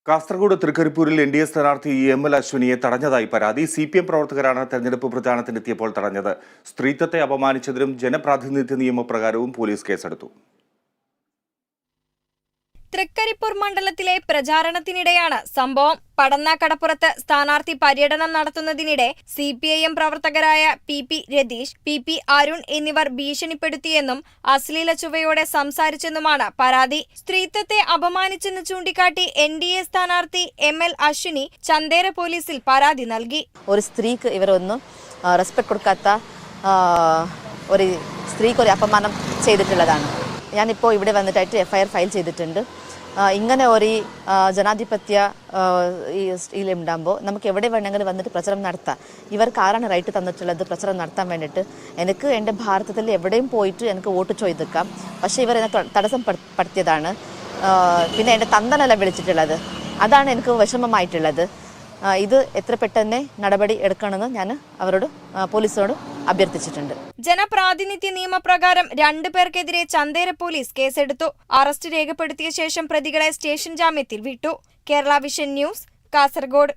Kasaragod തൃക്കരിപ്പൂരിൽ NDA സ്ഥാനാർത്ഥി ML. അശ്വിനിയെ തടഞ്ഞതായി പരാതി. CPM പ്രവർത്തകരാണ് തെരഞ്ഞെടുപ്പ് പ്രചാരണത്തിനെത്തിയപ്പോൾ തടഞ്ഞത്. സ്ത്രീത്വത്തെ അപമാനിച്ചതിനും ജനപ്രാതിനിധ്യ നിയമപ്രകാരവും പോലീസ് കേസെടുത്തു. തൃക്കരിപ്പൂർ മണ്ഡലത്തിലെ പ്രചാരണത്തിനിടെയാണ് സംഭവം. പടന്ന-കടപ്പുറത്ത് സ്ഥാനാർത്ഥി പര്യടനം നടത്തുന്നതിനിടെ CPIM പ്രവർത്തകരായ PP രതീഷ്, PP അരുൺ എന്നിവർ ഭീഷണിപ്പെടുത്തിയെന്നും അശ്ലീല ചുവയോടെ സംസാരിച്ചെന്നുമാണ് പരാതി. സ്ത്രീത്വത്തെ അപമാനിച്ചെന്ന് ചൂണ്ടിക്കാട്ടി NDA സ്ഥാനാർത്ഥി ML അശ്വിനി ചന്തേര പോലീസിൽ പരാതി നൽകി. ഒരു സ്ത്രീക്ക് ഇവരൊന്നും റെസ്പെക്ട് കൊടുക്കാത്ത ഒരു സ്ത്രീക്ക് ഒരു അപമാനം ചെയ്തിട്ടുള്ളതാണ്. ഞാനിപ്പോൾ ഇവിടെ വന്നിട്ടായിട്ട് FIR ഫയൽ ചെയ്തിട്ടുണ്ട്. ഇങ്ങനെ ഒരു ജനാധിപത്യ ഉണ്ടാകുമ്പോൾ നമുക്ക് എവിടെ വേണമെങ്കിലും വന്നിട്ട് പ്രചരണം നടത്താം. ഇവർക്ക് ആരാണ് റൈറ്റ് തന്നിട്ടുള്ളത് പ്രചരണം നടത്താൻ വേണ്ടിയിട്ട്? എനിക്ക് എൻ്റെ ഭാരതത്തിൽ എവിടെയും പോയിട്ട് എനിക്ക് വോട്ട് ചോദിക്കാം. പക്ഷേ ഇവർ എന്നെ തടസ്സപ്പെടുത്തിയതാണ്. പിന്നെ എൻ്റെ തന്തനല്ല വിളിച്ചിട്ടുള്ളത്. അതാണ് എനിക്ക് വിഷമമായിട്ടുള്ളത്. ഇത് എത്ര പെട്ടെന്ന് നടപടി എടുക്കണമെന്ന് ഞാൻ അവരോട് പോലീസിനോട് അഭ്യർത്ഥിച്ചിട്ടുണ്ട്. ജനപ്രാതിനിധ്യ നിയമപ്രകാരം 2 പേർക്കെതിരെ ചന്തേര പോലീസ് കേസെടുത്തു. അറസ്റ്റ് രേഖപ്പെടുത്തിയ ശേഷം പ്രതികളെ സ്റ്റേഷൻ ജാമ്യത്തിൽ വിട്ടു. Kerala vision news, Kasaragod.